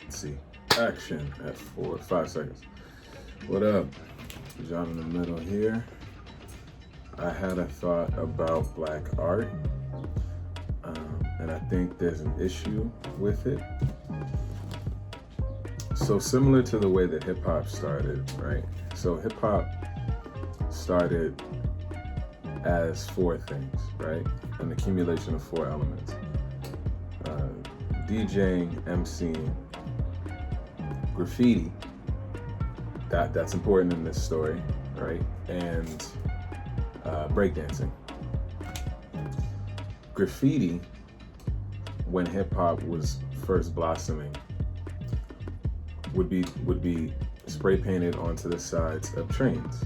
Let's see. Action at 5 seconds. What up? John in the middle here. I had a thought about black art, and I think there's an issue with it. So similar to the way that hip hop started, right? So hip hop started as four things, right? An accumulation of four elements. DJing, MCing, graffiti, that's important in this story, right? And breakdancing. Graffiti, when hip hop was first blossoming, would be spray painted onto the sides of trains.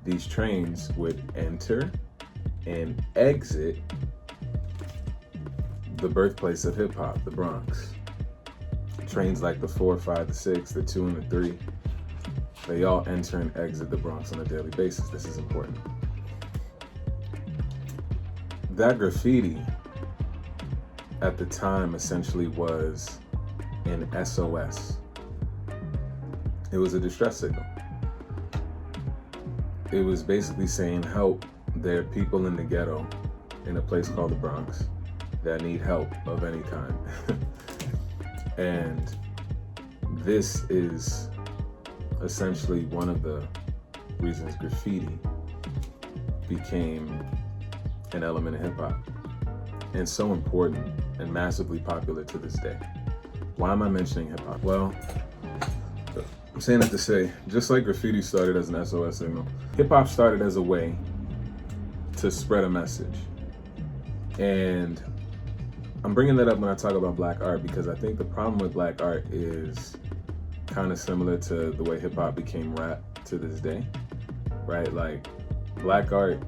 These trains would enter and exit the birthplace of hip hop, the Bronx. Trains like the 4, 5, the 6, the 2, and the 3, they all enter and exit the Bronx on a daily basis. This is important. That graffiti at the time essentially was an SOS. It was a distress signal. It was basically saying, help, there are people in the ghetto in a place called the Bronx that need help of any kind. And this is essentially one of the reasons graffiti became an element of hip hop and so important and massively popular to this day. Why am I mentioning hip hop? Well, I'm saying that to say, just like graffiti started as an SOS signal, hip hop started as a way to spread a message. And I'm bringing that up when I talk about black art because I think the problem with black art is kind of similar to the way hip hop became rap to this day, right? Like black art,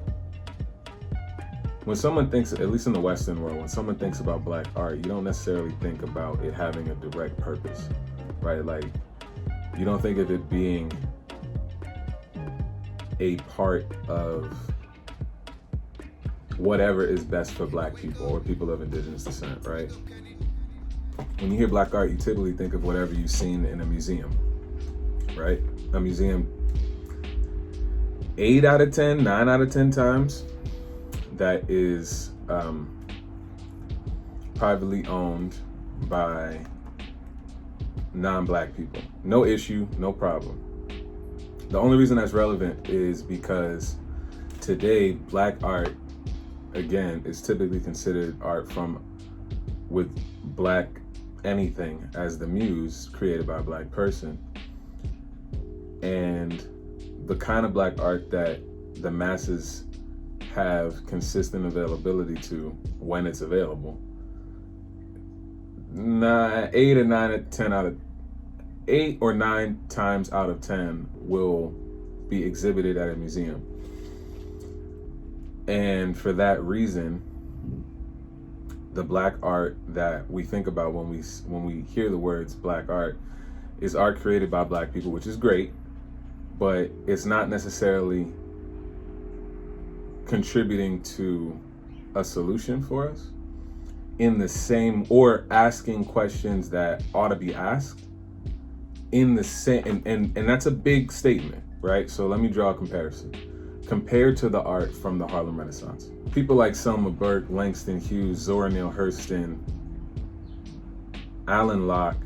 when someone thinks, at least in the Western world, when someone thinks about black art, you don't necessarily think about it having a direct purpose, right? Like you don't think of it being a part of whatever is best for black people or people of indigenous descent, right? When you hear black art, you typically think of whatever you've seen in a museum, right? A museum, 8 out of 10, 9 out of 10 times, that is privately owned by non-black people. No issue, no problem. The only reason that's relevant is because today, black art, again, is typically considered art from with black anything as the muse created by a black person. And the kind of black art that the masses have consistent availability to when it's available. 8 or 9 times out of 10 will be exhibited at a museum. And for that reason, the black art that we think about when we hear the words black art is art created by black people, which is great, but it's not necessarily contributing to a solution for us in the same, or asking questions that ought to be asked in the same, and that's a big statement, right? So let me draw a comparison. Compared to the art from the Harlem Renaissance. People like Selma Burke, Langston Hughes, Zora Neale Hurston, Alan Locke,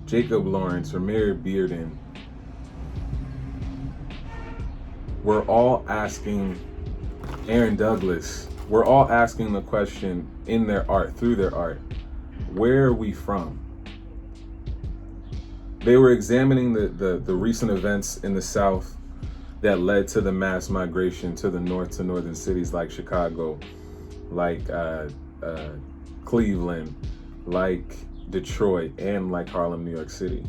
Jacob Lawrence, Ramir Bearden, we're all asking, Aaron Douglas, we're all asking the question in their art, through their art, where are we from? They were examining the recent events in the South that led to the mass migration to the north, to northern cities like Chicago, like Cleveland, like Detroit, and like Harlem, New York City.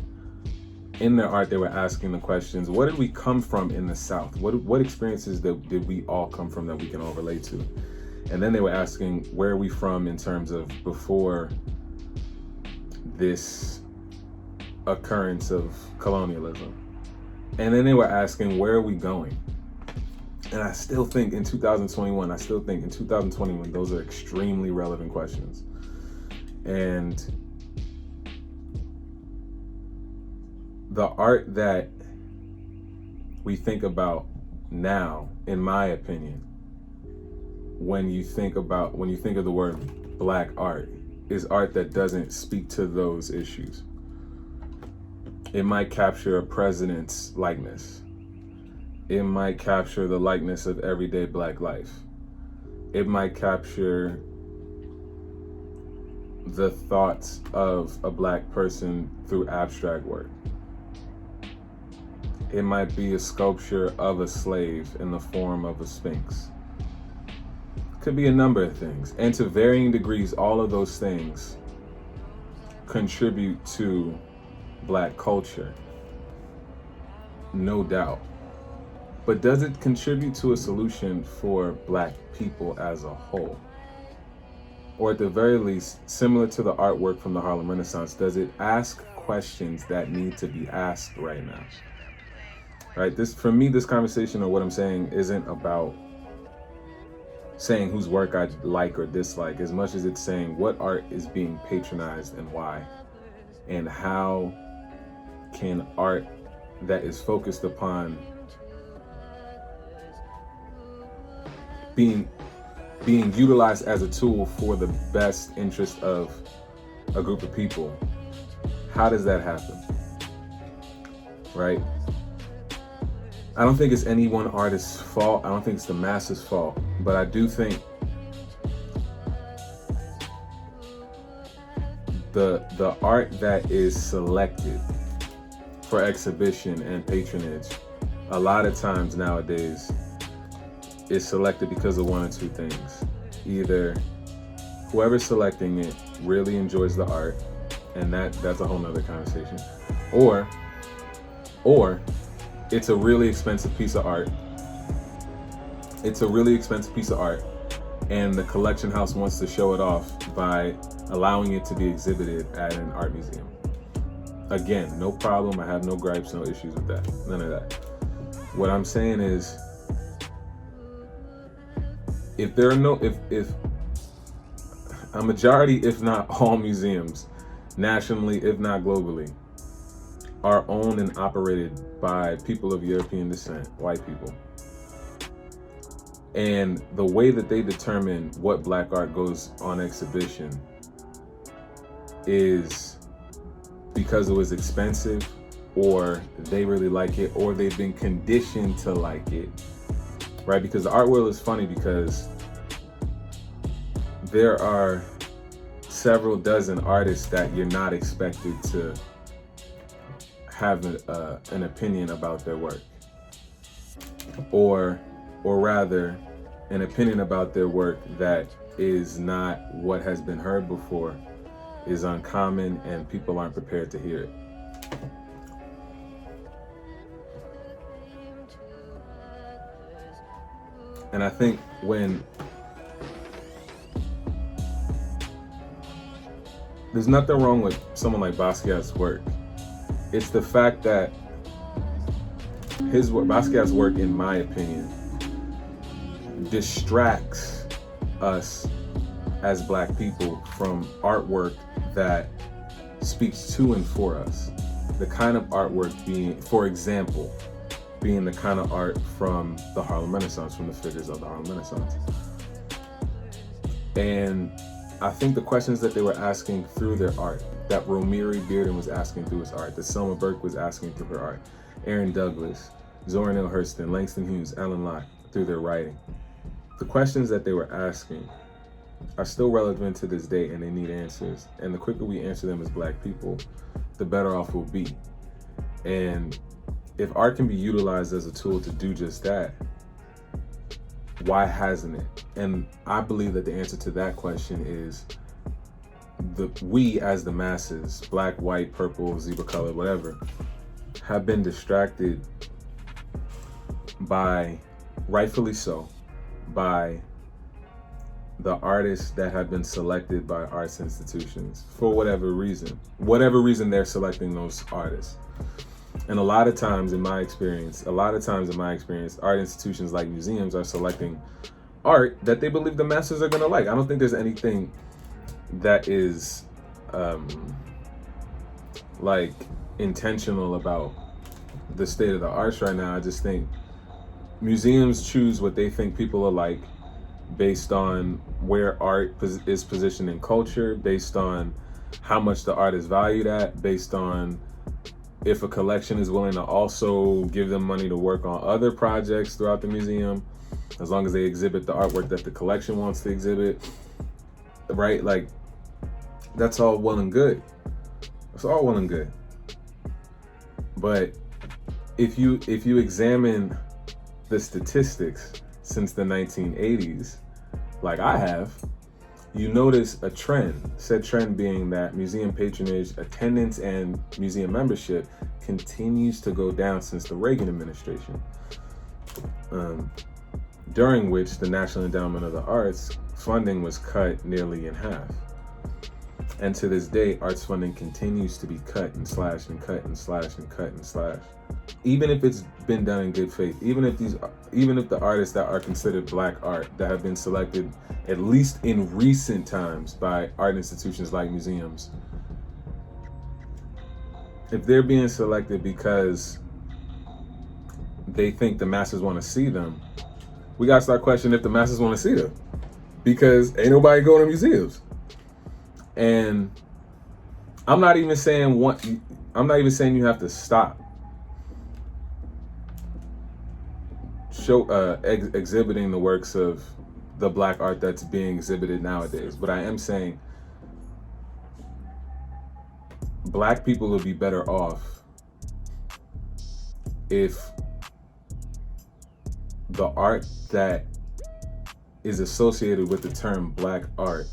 In their art, they were asking the questions, where did we come from in the South? What experiences did we all come from that we can all relate to? And then they were asking, where are we from in terms of before this occurrence of colonialism? And then they were asking, where are we going? And I still think in 2021, those are extremely relevant questions. And the art that we think about now, in my opinion, when you think of the word black art, is art that doesn't speak to those issues. It might capture a president's likeness. It might capture the likeness of everyday black life. It might capture the thoughts of a black person through abstract work. It might be a sculpture of a slave in the form of a sphinx. Could be a number of things. And to varying degrees, all of those things contribute to black culture, no doubt. But does it contribute to a solution for black people as a whole? Or at the very least, similar to the artwork from the Harlem Renaissance, does it ask questions that need to be asked right now? Right? For me, this conversation, or what I'm saying, isn't about saying whose work I like or dislike, as much as it's saying what art is being patronized and why, and how can art that is focused upon being utilized as a tool for the best interest of a group of people, how does that happen? Right? I don't think it's any one artist's fault. I don't think it's the masses' fault. But I do think the art that is selected for exhibition and patronage, a lot of times nowadays, is selected because of one or two things. Either whoever's selecting it really enjoys the art, and that's a whole nother conversation, or it's a really expensive piece of art. And the collection house wants to show it off by allowing it to be exhibited at an art museum. Again, no problem. I have no gripes, no issues with that. None of that. What I'm saying is, if a majority, if not all museums, nationally, if not globally, are owned and operated by people of European descent, white people, and the way that they determine what black art goes on exhibition is because it was expensive, or they really like it, or they've been conditioned to like it, right? Because the art world is funny, because there are several dozen artists that you're not expected to have an opinion about their work, or rather an opinion about their work that is not what has been heard before, is uncommon, and people aren't prepared to hear it. And I think there's nothing wrong with someone like Basquiat's work. It's the fact that Basquiat's work, in my opinion, distracts us as black people from artwork that speaks to and for us. The kind of artwork being, for example, being the kind of art from the Harlem Renaissance, from the figures of the Harlem Renaissance. And I think the questions that they were asking through their art, that Romiri Bearden was asking through his art, that Selma Burke was asking through her art, Aaron Douglas, Zora Neale Hurston, Langston Hughes, Alan Locke, through their writing. The questions that they were asking are still relevant to this day, and they need answers. And the quicker we answer them as black people, the better off we'll be. And if art can be utilized as a tool to do just that, why hasn't it? And I believe that the answer to that question is we as the masses, black, white, purple, zebra colored, whatever, have been distracted by, rightfully so, by the artists that have been selected by arts institutions for whatever reason they're selecting those artists. And a lot of times in my experience, art institutions like museums are selecting art that they believe the masses are gonna like. I don't think there's anything that is like intentional about the state of the arts right now. I just think museums choose what they think people are like based on where art is positioned in culture, based on how much the art is valued at, based on if a collection is willing to also give them money to work on other projects throughout the museum, as long as they exhibit the artwork that the collection wants to exhibit, right? Like, that's all well and good. It's all well and good. But if you examine the statistics since the 1980s, like I have, you notice a trend, said trend being that museum patronage, attendance, and museum membership continues to go down since the Reagan administration, during which the National Endowment of the Arts funding was cut nearly in half. And to this day, arts funding continues to be cut and slashed and cut and slashed and cut and slashed. Even if it's been done in good faith, even if the artists that are considered Black art that have been selected, at least in recent times, by art institutions like museums, if they're being selected because they think the masses want to see them, we gotta start questioning if the masses want to see them, because ain't nobody going to museums. And I'm not even saying you have to stop exhibiting the works of the Black art that's being exhibited nowadays, but I am saying Black people will be better off if the art that is associated with the term Black art,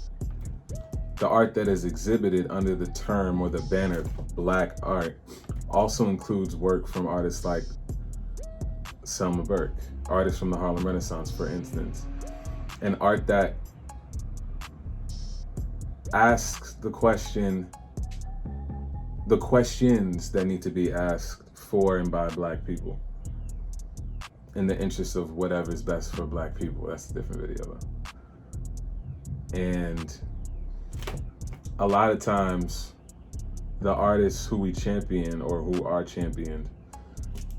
the art that is exhibited under the term or the banner Black art, also includes work from artists like Selma Burke, artists from the Harlem Renaissance, for instance, and art that asks the questions that need to be asked for and by Black people in the interest of whatever is best for Black people. That's a different video though. And a lot of times the artists who we champion or who are championed,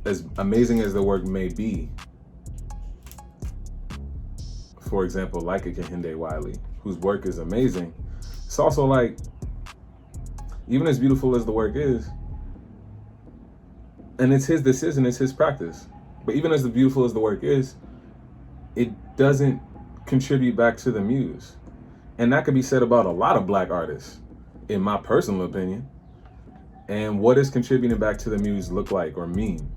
as amazing as the work may be, for example, like a Kehinde Wiley, whose work is amazing, it's also like, even as beautiful as the work is, and it's his decision, it's his practice, but even as beautiful as the work is, it doesn't contribute back to the muse. And that could be said about a lot of Black artists, in my personal opinion. And what does contributing back to the muse look like or mean?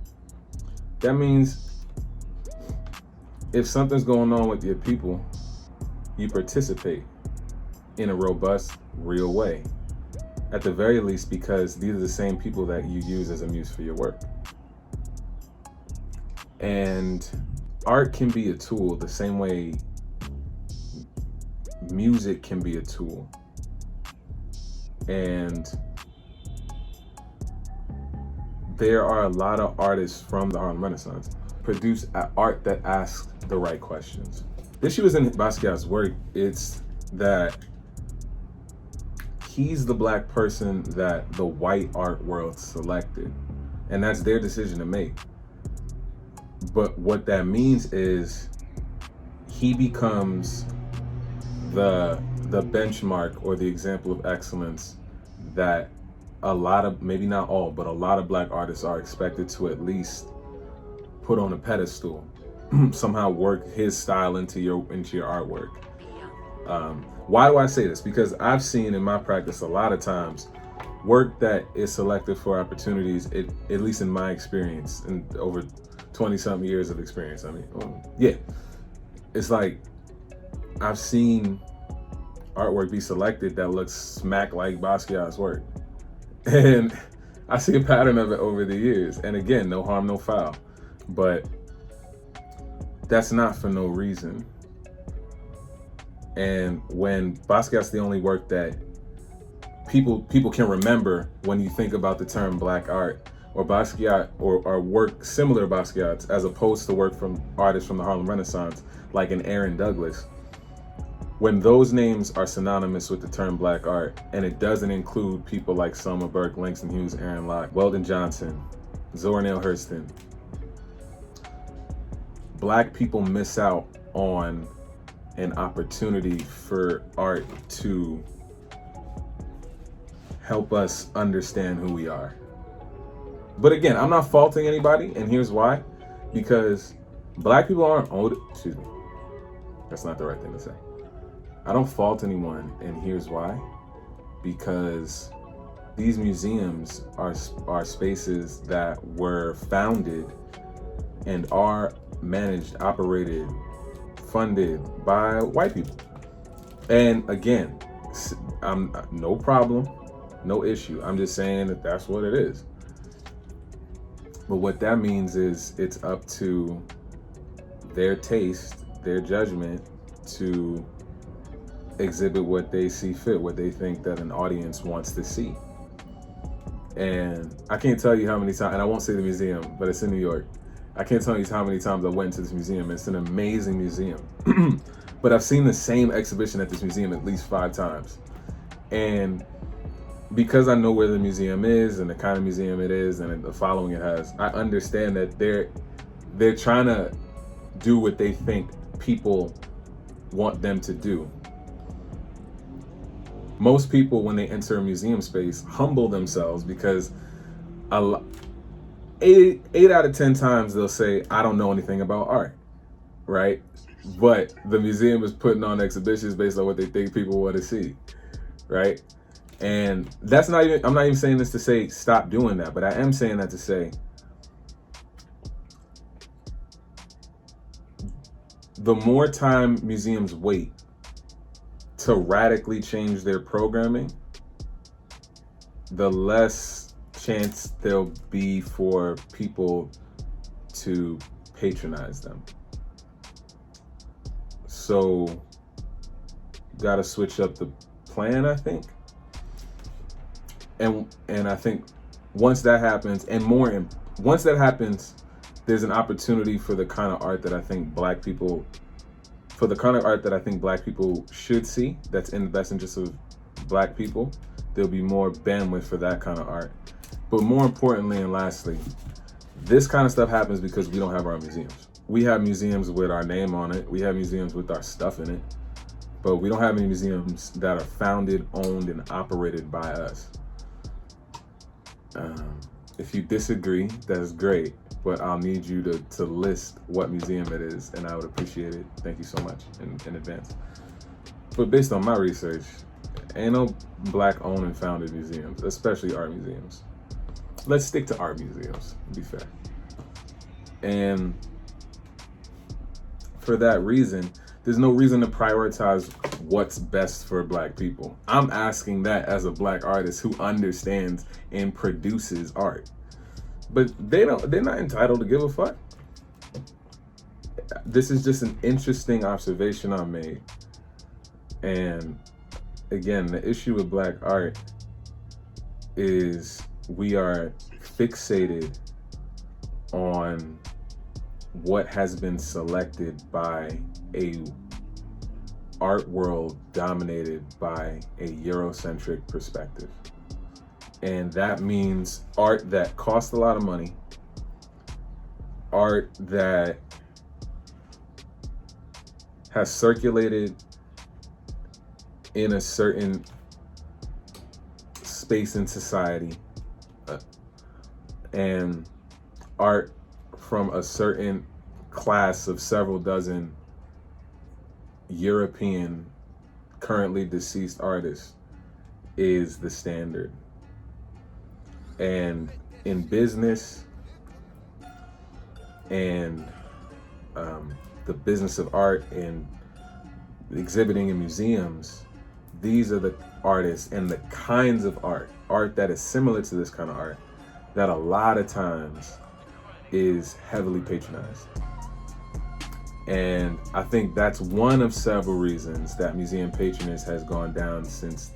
That means if something's going on with your people, you participate in a robust, real way. At the very least, because these are the same people that you use as a muse for your work. And art can be a tool the same way music can be a tool. And there are a lot of artists from the Harlem Renaissance produce art that asks the right questions. The issue is in Basquiat's work, it's that he's the Black person that the white art world selected, and that's their decision to make. But what that means is he becomes the benchmark or the example of excellence that a lot of, maybe not all, but a lot of Black artists are expected to at least put on a pedestal, somehow work his style into your artwork. Why do I say this? Because I've seen in my practice a lot of times work that is selected for opportunities, at least in my experience, and over 20-something years of experience. I mean, it's like I've seen artwork be selected that looks smack like Basquiat's work. And I see a pattern of it over the years. And again, no harm, no foul. But that's not for no reason. And when Basquiat's the only work that people can remember when you think about the term Black art, or Basquiat, or work similar to Basquiat's, as opposed to work from artists from the Harlem Renaissance, like an Aaron Douglas, when those names are synonymous with the term black art, and it doesn't include people like Selma Burke, Langston Hughes, Aaron Locke, Weldon Johnson, Zora Neale Hurston, black people miss out on an opportunity for art to help us understand who we are. But again, I'm not faulting anybody, and here's why. Because black people aren't old, excuse me, that's not the right thing to say. I don't fault anyone, and here's why. Because these museums are spaces that were founded and are managed, operated, funded by white people. And again, I'm no problem, no issue. I'm just saying that that's what it is. But what that means is it's up to their taste, their judgment to exhibit what they see fit, what they think that an audience wants to see. And I can't tell you how many times, and I won't say the museum, but it's in New York. I can't tell you how many times I went to this museum. It's an amazing museum. But I've seen the same exhibition at this museum at least 5 times. And because I know where the museum is and the kind of museum it is and the following it has, I understand that they're trying to do what they think people want them to do. Most people, when they enter a museum space, humble themselves because 8 out of 10 times they'll say, I don't know anything about art, right? But the museum is putting on exhibitions based on what they think people want to see, right? And that's not even, I'm not even saying this to say stop doing that, but I am saying that to say the more time museums wait to radically change their programming, the less chance there'll be for people to patronize them. So, gotta switch up the plan, I think. And I think once that happens, once that happens, there's an opportunity for the kind of art that I think black people should see, that's in the best interest of black people. There'll be more bandwidth for that kind of art. But more importantly and lastly, this kind of stuff happens because we don't have our museums. We have museums with our name on it. We have museums with our stuff in it. But we don't have any museums that are founded, owned, and operated by us. If you disagree, that's great, but I'll need you to list what museum it is, and I would appreciate it. Thank you so much in advance. But based on my research, ain't no black owned and founded museums, especially art museums. Let's stick to art museums, to be fair. And for that reason, there's no reason to prioritize what's best for black people. I'm asking that as a black artist who understands and produces art. But they're not entitled to give a fuck. This is just an interesting observation I made. And again, the issue with black art is we are fixated on what has been selected by a art world dominated by a Eurocentric perspective. And that means art that costs a lot of money, art that has circulated in a certain space in society, and art from a certain class of several dozen European currently deceased artists is the standard. And in business and the business of art and exhibiting in museums, these are the artists and the kinds of art that is similar to this kind of art, that a lot of times is heavily patronized. And I think that's one of several reasons that museum patronage has gone down since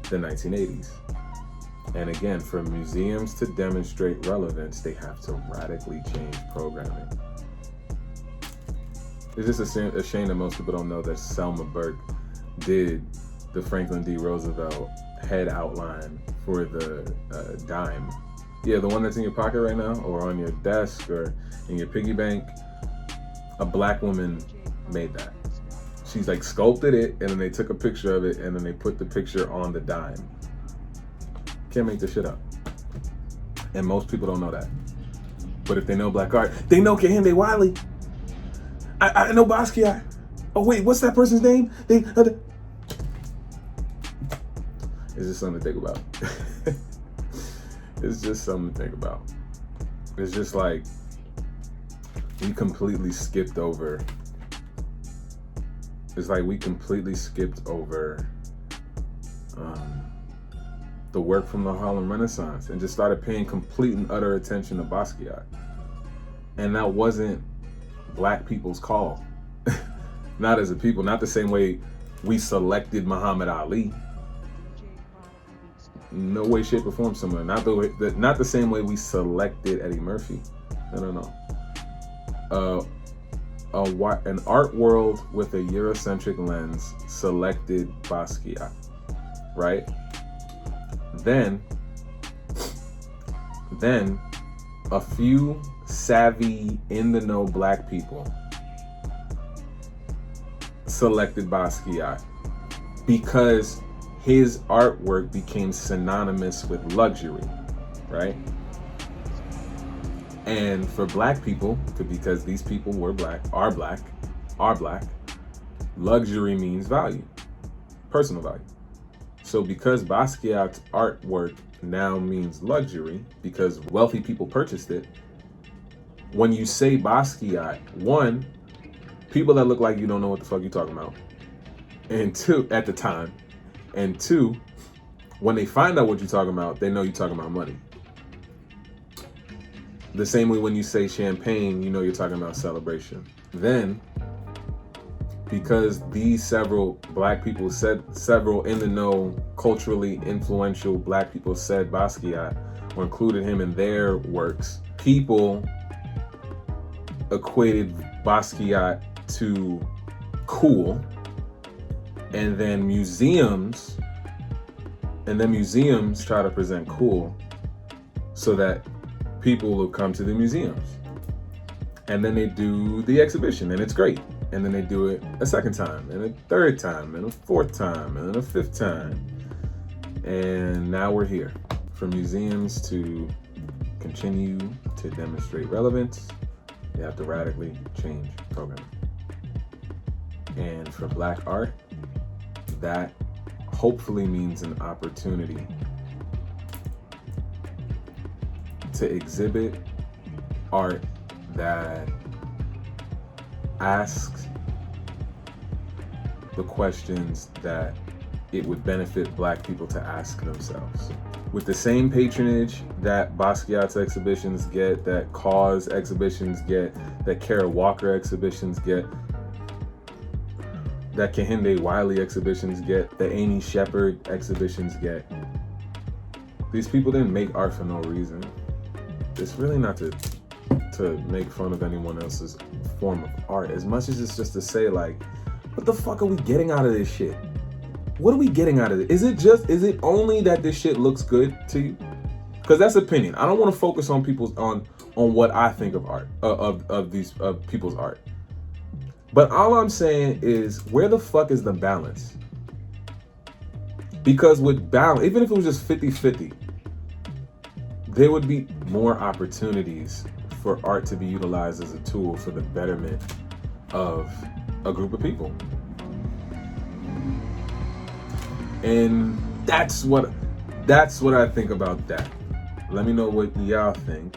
the 1980s. And again, for museums to demonstrate relevance, they have to radically change programming. It's just a shame that most people don't know that Selma Burke did the Franklin D. Roosevelt head outline for the dime. Yeah, the one that's in your pocket right now, or on your desk, or in your piggy bank. A black woman made that. She's like sculpted it, and then they took a picture of it, and then they put the picture on the dime. Can't make this shit up. And most people don't know that. But if they know black art, they know Kehinde Wiley. I know Basquiat. Oh wait, what's that person's name? It's just something to think about. It's just something to think about. It's just like we completely skipped over. It's like we completely skipped over the work from the Harlem Renaissance and just started paying complete and utter attention to Basquiat. And that wasn't black people's call. Not as a people, not the same way we selected Muhammad Ali. No way, shape, or form similar. Not the same way we selected Eddie Murphy. No. An art world with a Eurocentric lens selected Basquiat, right? Then a few savvy, in the know black people selected Basquiat because his artwork became synonymous with luxury, right? And for black people, because these people are black, luxury means value, personal value. So because Basquiat's artwork now means luxury, because wealthy people purchased it, when you say Basquiat, one, people that look like you don't know what the fuck you're talking about. And two, at the time. And two, when they find out what you're talking about, they know you're talking about money. The same way when you say champagne, you know you're talking about celebration. Then, because these several black people said, several in the know, culturally influential black people said Basquiat or included him in their works, people equated Basquiat to cool, and then museums try to present cool so that people will come to the museums. And then they do the exhibition, and it's great. And then they do it a second time, and a third time, and a fourth time, and a fifth time. And now we're here for museums to continue to demonstrate relevance. They have to radically change programming. And for black art, that hopefully means an opportunity to exhibit art that asks the questions that it would benefit black people to ask themselves. With the same patronage that Basquiat's exhibitions get, that KAWS exhibitions get, that Kara Walker exhibitions get, that Kehinde Wiley exhibitions get, the Amy Shepard exhibitions get. These people didn't make art for no reason. It's really not to make fun of anyone else's form of art, as much as it's just to say, like, what the fuck are we getting out of this shit? What are we getting out of it? Is it only that this shit looks good to you? Because that's opinion. I don't want to focus on on what I think of art, of people's art. But all I'm saying is, where the fuck is the balance? Because with balance, even if it was just 50-50, there would be more opportunities for art to be utilized as a tool for the betterment of a group of people. And that's what I think about that. Let me know what y'all think.